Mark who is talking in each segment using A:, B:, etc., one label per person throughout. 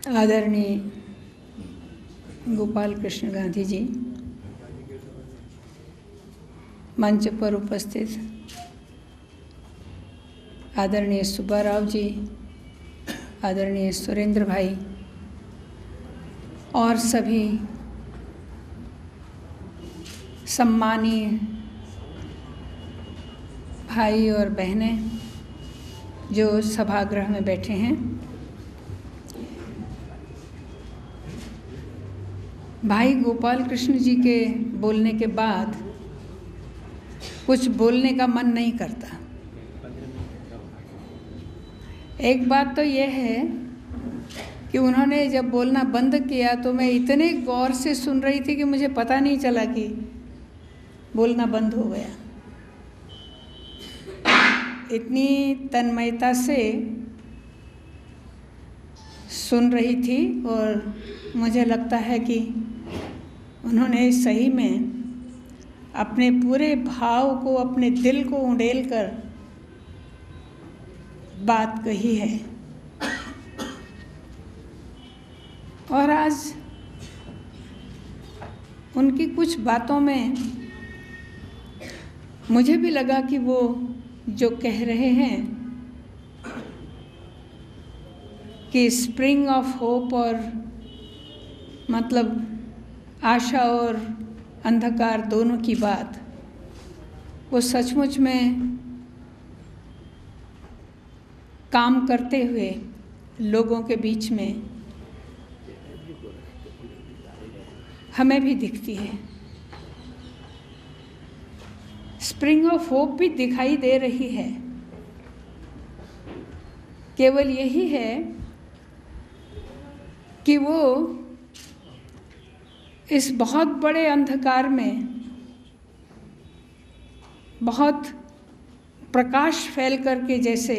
A: आदरणीय गोपाल कृष्ण गांधी जी, मंच पर उपस्थित आदरणीय सुब्बाराव जी, आदरणीय सुरेंद्र भाई और सभी सम्मानीय भाई और बहनें जो सभागृह में बैठे हैं, भाई गोपाल कृष्ण जी के बोलने के बाद कुछ बोलने का मन नहीं करता। एक बात तो यह है कि उन्होंने जब बोलना बंद किया तो मैं इतने गौर से सुन रही थी कि मुझे पता नहीं चला कि बोलना बंद हो गया। इतनी तन्मयता से सुन रही थी और मुझे लगता है कि उन्होंने सही में अपने पूरे भाव को, अपने दिल को उंडेल कर बात कही है। और आज उनकी कुछ बातों में मुझे भी लगा कि वो जो कह रहे हैं कि स्प्रिंग ऑफ होप, और मतलब आशा और अंधकार दोनों की बात, वो सचमुच में काम करते हुए लोगों के बीच में हमें भी दिखती है। स्प्रिंग ऑफ होप भी दिखाई दे रही है। केवल यही है कि वो इस बहुत बड़े अंधकार में बहुत प्रकाश फैल करके जैसे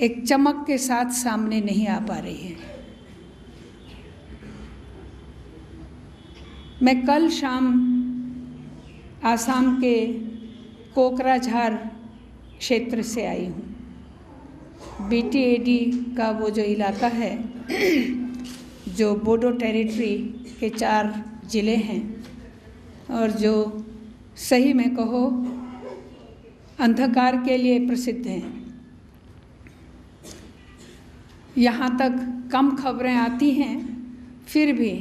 A: एक चमक के साथ सामने नहीं आ पा रही है। मैं कल शाम आसाम के कोकराझार क्षेत्र से आई हूँ। BTAD का वो जो इलाका है, जो बोडो टेरिटरी के 4 ज़िले हैं और जो सही में कहो अंधकार के लिए प्रसिद्ध हैं। यहाँ तक कम खबरें आती हैं, फिर भी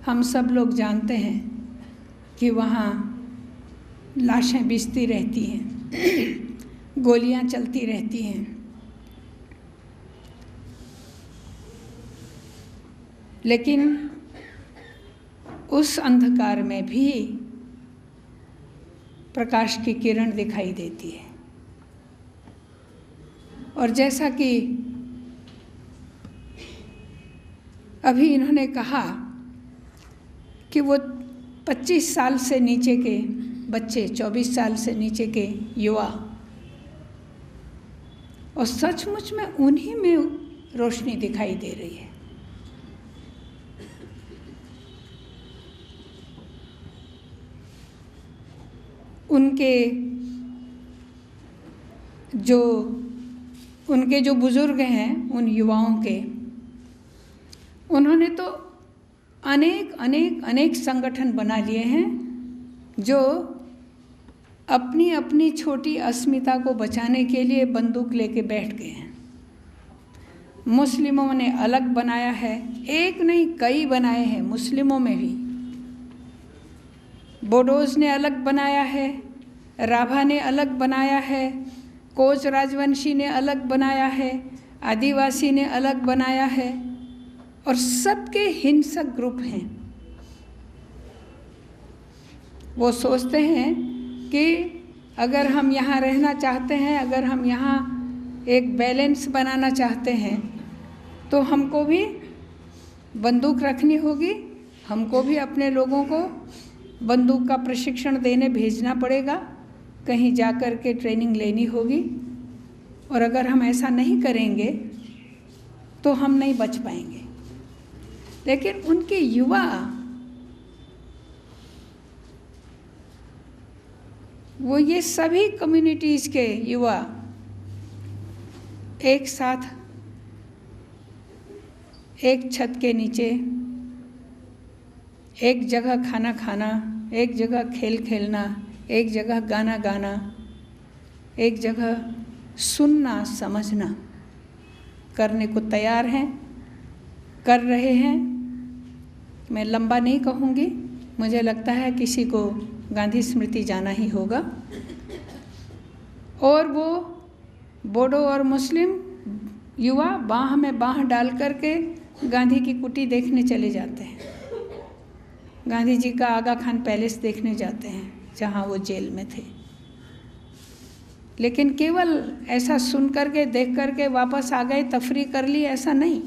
A: हम सब लोग जानते हैं कि वहाँ लाशें बिछती रहती हैं, गोलियाँ चलती रहती हैं। लेकिन उस अंधकार में भी प्रकाश की किरण दिखाई देती है। और जैसा कि अभी इन्होंने कहा कि वो 25 साल से नीचे के बच्चे, 24 साल से नीचे के युवा, और सचमुच में उन्हीं में रोशनी दिखाई दे रही है। उनके जो बुजुर्ग हैं, उन युवाओं के, उन्होंने तो अनेक संगठन बना लिए हैं जो अपनी अपनी छोटी अस्मिता को बचाने के लिए बंदूक लेके बैठ गए हैं। मुस्लिमों ने अलग बनाया है, एक नहीं कई बनाए हैं। मुस्लिमों में भी बोडोज ने अलग बनाया है, राभा ने अलग बनाया है, कोच राजवंशी ने अलग बनाया है, आदिवासी ने अलग बनाया है, और सबके हिंसक ग्रुप हैं। वो सोचते हैं कि अगर हम यहाँ रहना चाहते हैं, अगर हम यहाँ एक बैलेंस बनाना चाहते हैं, तो हमको भी बंदूक रखनी होगी, हमको भी अपने लोगों को बंदूक का प्रशिक्षण देने भेजना पड़ेगा, कहीं जा कर के ट्रेनिंग लेनी होगी। और अगर हम ऐसा नहीं करेंगे तो हम नहीं बच पाएंगे। लेकिन उनके युवा, वो ये सभी कम्युनिटीज़ के युवा एक साथ एक छत के नीचे एक जगह खाना खाना, एक जगह खेल खेलना, एक जगह गाना गाना, एक जगह सुनना समझना करने को तैयार हैं, कर रहे हैं। मैं लंबा नहीं कहूँगी, मुझे लगता है किसी को गांधी स्मृति जाना ही होगा। और वो बोडो और मुस्लिम युवा बाह में बाह डाल करके गांधी की कुटी देखने चले जाते हैं, गांधी जी का आगा खान पैलेस देखने जाते हैं जहाँ वो जेल में थे। लेकिन केवल ऐसा सुन करके देख करके वापस आ गए, तफरी कर ली, ऐसा नहीं।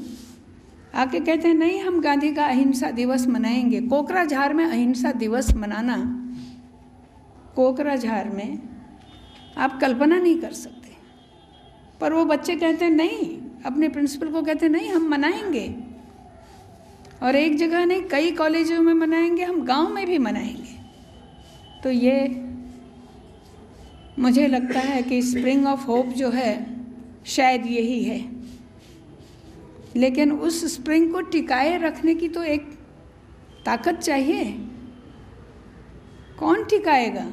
A: आके कहते हैं नहीं हम गांधी का अहिंसा दिवस मनाएंगे। कोकराझार में अहिंसा दिवस मनाना, कोकराझार में आप कल्पना नहीं कर सकते। पर वो बच्चे कहते हैं नहीं, अपने प्रिंसिपल को कहते हैं नहीं हम मनाएंगे, और एक जगह नहीं कई कॉलेजों में मनाएंगे, हम गांव में भी मनाएंगे। तो ये मुझे लगता है कि स्प्रिंग ऑफ होप जो है शायद यही है। लेकिन उस स्प्रिंग को टिकाए रखने की तो एक ताकत चाहिए। कौन टिकाएगा?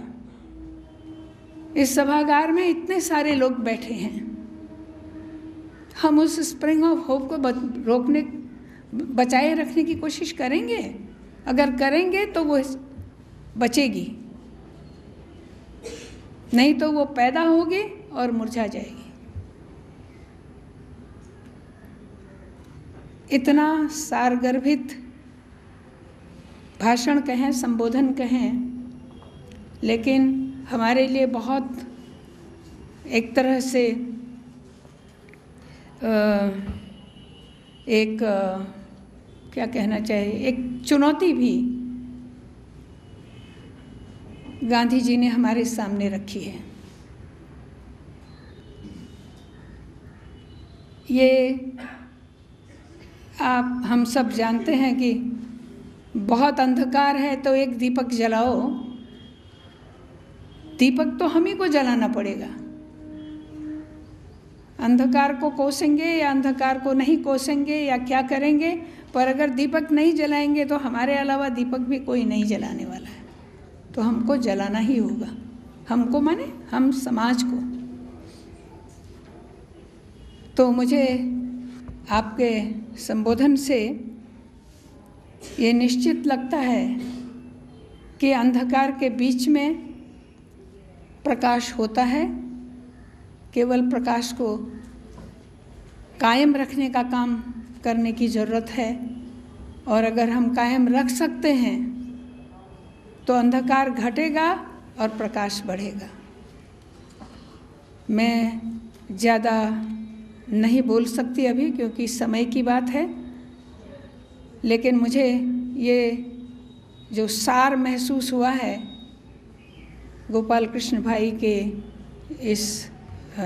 A: इस सभागार में इतने सारे लोग बैठे हैं, हम उस स्प्रिंग ऑफ होप को रोकने बचाए रखने की कोशिश करेंगे? अगर करेंगे तो वो बचेगी, नहीं तो वो पैदा होगी और मुरझा जाएगी। इतना सारगर्भित भाषण कहें, संबोधन कहें, लेकिन हमारे लिए बहुत एक तरह से क्या कहना चाहिए, एक चुनौती भी गांधी जी ने हमारे सामने रखी है। ये हम सब जानते हैं कि बहुत अंधकार है तो एक दीपक जलाओ। दीपक तो हम ही को जलाना पड़ेगा। अंधकार को कोसेंगे या अंधकार को नहीं कोसेंगे या क्या करेंगे, पर अगर दीपक नहीं जलाएंगे तो हमारे अलावा दीपक भी कोई नहीं जलाने वाला है। तो हमको जलाना ही होगा। हमको माने हम समाज को। तो मुझे आपके संबोधन से ये निश्चित लगता है कि अंधकार के बीच में प्रकाश होता है। केवल प्रकाश को कायम रखने का काम करने की ज़रूरत है, और अगर हम कायम रख सकते हैं तो अंधकार घटेगा और प्रकाश बढ़ेगा। मैं ज़्यादा नहीं बोल सकती अभी क्योंकि समय की बात है, लेकिन मुझे ये जो सार महसूस हुआ है गोपाल कृष्ण भाई के इस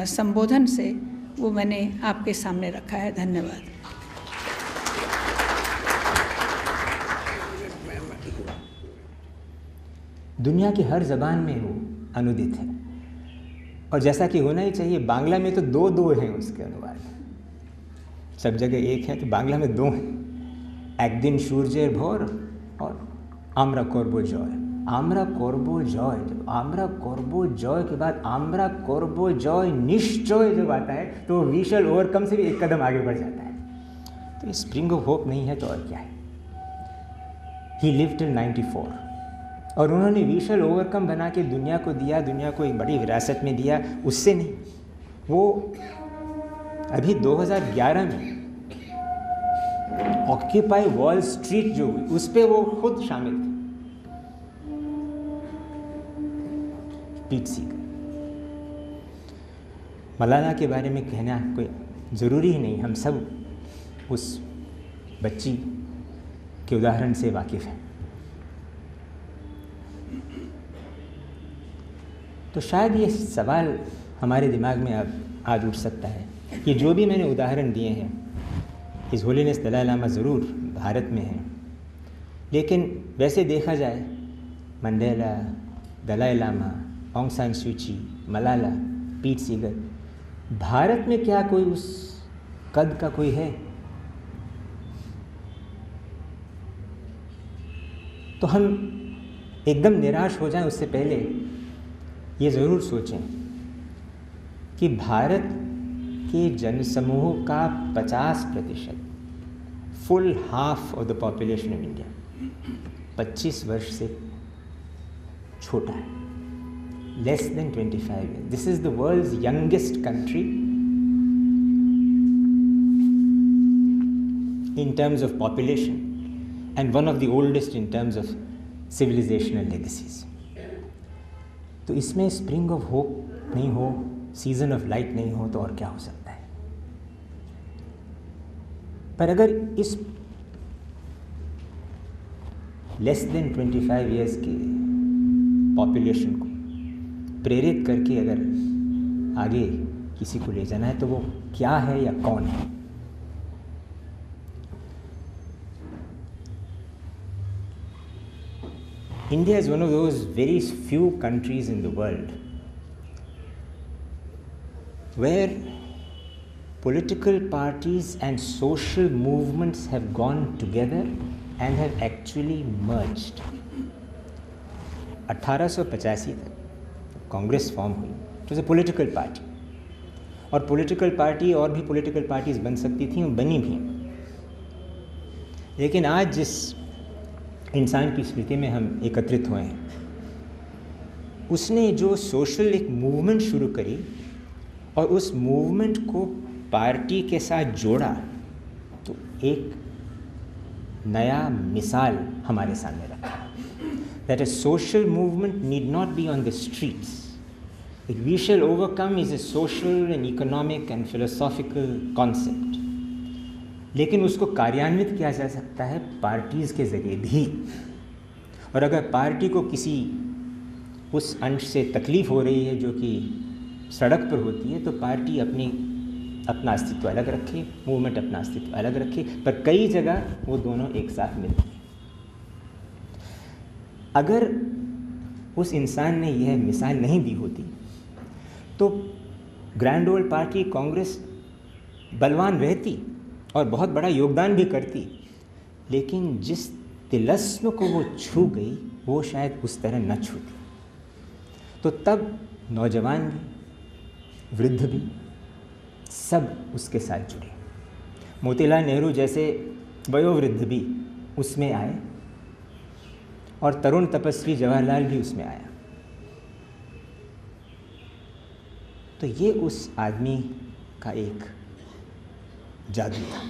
A: संबोधन से, वो मैंने आपके सामने रखा है। धन्यवाद।
B: दुनिया की हर ज़बान में वो अनुदित है, और जैसा कि होना ही चाहिए। बांग्ला में तो दो हैं उसके अनुवाद, सब जगह एक है, तो बांग्ला में 2 हैं। एक दिन सूर्य भोर और आम्रा कोरबो जॉय। आम्रा कोरबो जॉय, जब आम्रा कोरबो जॉय के बाद आम्रा कोरबो जॉय निश्चय जब आता है तो वी शैल ओवरकम से भी एक कदम आगे बढ़ जाता है। तो स्प्रिंग ऑफ होप नहीं है तो और क्या है। ही लिव्ड टिल 94 और उन्होंने वी शैल ओवरकम बना के दुनिया को दिया, दुनिया को एक बड़ी विरासत में दिया। उससे नहीं, वो अभी 2011 में ऑक्यूपाई वॉल स्ट्रीट जो हुई उस पर वो खुद शामिल थे। पीट सीकर। मलाला के बारे में कहना कोई ज़रूरी ही नहीं, हम सब उस बच्ची के उदाहरण से वाकिफ़ हैं। तो शायद ये सवाल हमारे दिमाग में अब आज उठ सकता है कि जो भी मैंने उदाहरण दिए हैं, हिज़ होलीनेस दलाई लामा ज़रूर भारत में हैं, लेकिन वैसे देखा जाए मंडेला, दलाई लामा, ऑंग सान सू ची, मलाला, पीट सीगर, भारत में क्या कोई उस कद का कोई है? तो हम एकदम निराश हो जाएं उससे पहले ये ज़रूर सोचें कि भारत के जनसमूह का 50%, full half of the population of India 25 वर्ष से छोटा है, less than 25 years. This is the world's youngest country in terms of population and one of the oldest in terms of civilizational legacies. तो इसमें स्प्रिंग ऑफ होप नहीं हो, season of light नहीं हो तो और क्या हो सकता है। पर अगर इस लेस देन 25 ईयर्स के पॉपुलेशन को प्रेरित करके अगर आगे किसी को ले जाना है तो वो क्या है या कौन है। India is one of those very few countries in the world where political parties and social movements have gone together and have actually merged. 1885 तक कांग्रेस फॉर्म हुई, it was a political party, और पॉलिटिकल पार्टी और भी political parties बन सकती थी और बनी भी। लेकिन आज जिस इंसान की स्मृति में हम एकत्रित हुए हैं, उसने जो सोशल एक मूवमेंट शुरू करी और उस मूवमेंट को पार्टी के साथ जोड़ा, तो एक नया मिसाल हमारे सामने रखा that a social movement need not be on the streets. That we shall overcome is a social and economic and philosophical concept. लेकिन उसको कार्यान्वित किया जा सकता है पार्टीज़ के ज़रिए भी। और अगर पार्टी को किसी उस अंश से तकलीफ़ हो रही है जो कि सड़क पर होती है, तो पार्टी अपना अस्तित्व अलग रखे, मूवमेंट अपना अस्तित्व अलग रखे, पर कई जगह वो दोनों एक साथ मिलते हैं। अगर उस इंसान ने यह मिसाल नहीं दी होती तो ग्रैंड ओल्ड पार्टी कांग्रेस बलवान रहती और बहुत बड़ा योगदान भी करती, लेकिन जिस तिलस्म को वो छू गई वो शायद उस तरह न छूती। तो तब नौजवान भी, वृद्ध भी, सब उसके साथ जुड़े। मोतीलाल नेहरू जैसे वयोवृद्ध भी उसमें आए और तरुण तपस्वी जवाहरलाल भी उसमें आया। तो ये उस आदमी का एक जादू था।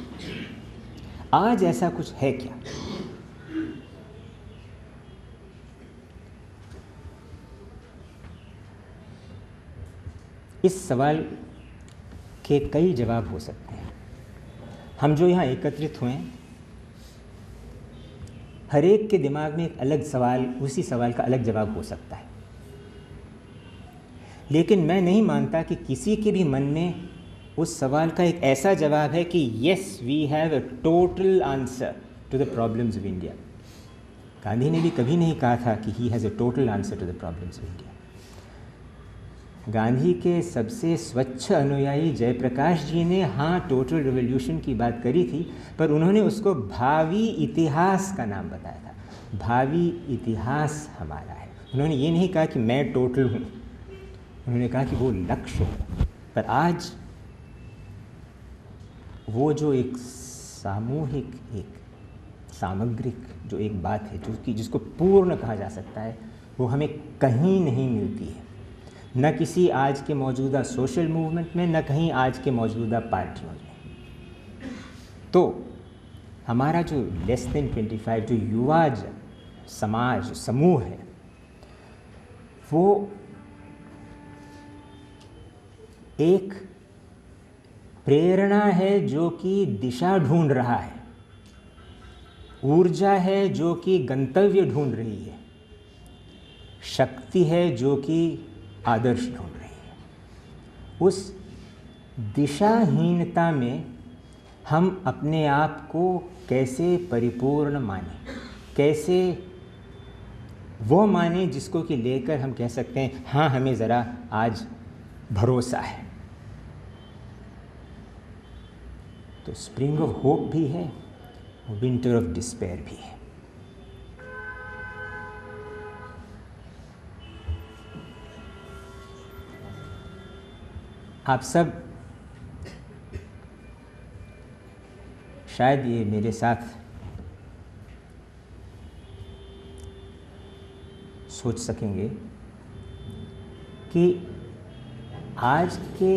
B: आज ऐसा कुछ है क्या? इस सवाल के कई जवाब हो सकते हैं। हम जो यहाँ एकत्रित हुए हैं, हर एक के दिमाग में एक अलग सवाल, उसी सवाल का अलग जवाब हो सकता है। लेकिन मैं नहीं मानता कि किसी के भी मन में उस सवाल का एक ऐसा जवाब है कि yes we have a total answer to the problems of India. Gandhi ने भी कभी नहीं कहा था कि he has a total answer to the problems of India. Gandhi के सबसे स्वच्छ अनुयायी जयप्रकाश जी ने हाँ टोटल रिवॉल्यूशन की बात करी थी, पर उन्होंने उसको भावी इतिहास का नाम बताया था। भावी इतिहास हमारा है। उन्होंने ये नहीं कहा कि मैं टोटल हूँ, उन्होंने कहा कि वो लक्ष्य है। पर आज वो जो एक सामूहिक, एक सामग्रिक जो एक बात है जिसको पूर्ण कहा जा सकता है, वो हमें कहीं नहीं मिलती है। न किसी आज के मौजूदा सोशल मूवमेंट में, न कहीं आज के मौजूदा पार्टियों में। तो हमारा जो लेस देन 25 जो युवा समाज समूह है, वो एक प्रेरणा है जो कि दिशा ढूंढ रहा है, ऊर्जा है जो कि गंतव्य ढूंढ रही है, शक्ति है जो कि आदर्श ढूंढ रही है। उस दिशाहीनता में हम अपने आप को कैसे परिपूर्ण माने, कैसे वो माने जिसको कि लेकर हम कह सकते हैं हाँ हमें ज़रा आज भरोसा है। तो स्प्रिंग ऑफ होप भी है, विंटर ऑफ डिस्पेयर भी है। आप सब शायद ये मेरे साथ सोच सकेंगे कि आज के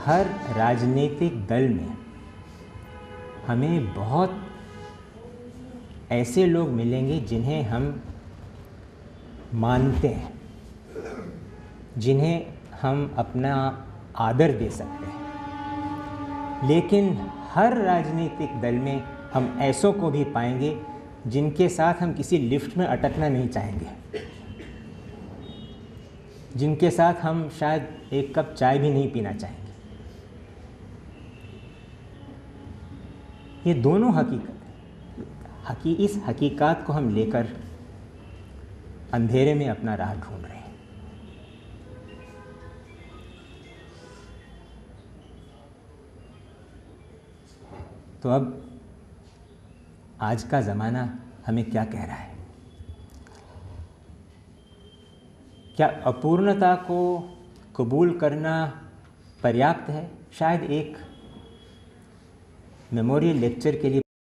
B: हर राजनीतिक दल में हमें बहुत ऐसे लोग मिलेंगे जिन्हें हम मानते हैं, जिन्हें हम अपना आदर दे सकते हैं। लेकिन हर राजनीतिक दल में हम ऐसों को भी पाएंगे जिनके साथ हम किसी लिफ्ट में अटकना नहीं चाहेंगे, जिनके साथ हम शायद एक कप चाय भी नहीं पीना चाहेंगे। ये दोनों इस हकीकत को हम लेकर अंधेरे में अपना राह ढूंढ रहे हैं। तो अब आज का ज़माना हमें क्या कह रहा है? क्या अपूर्णता को कबूल करना पर्याप्त है? शायद एक मेमोरियल लेक्चर के लिए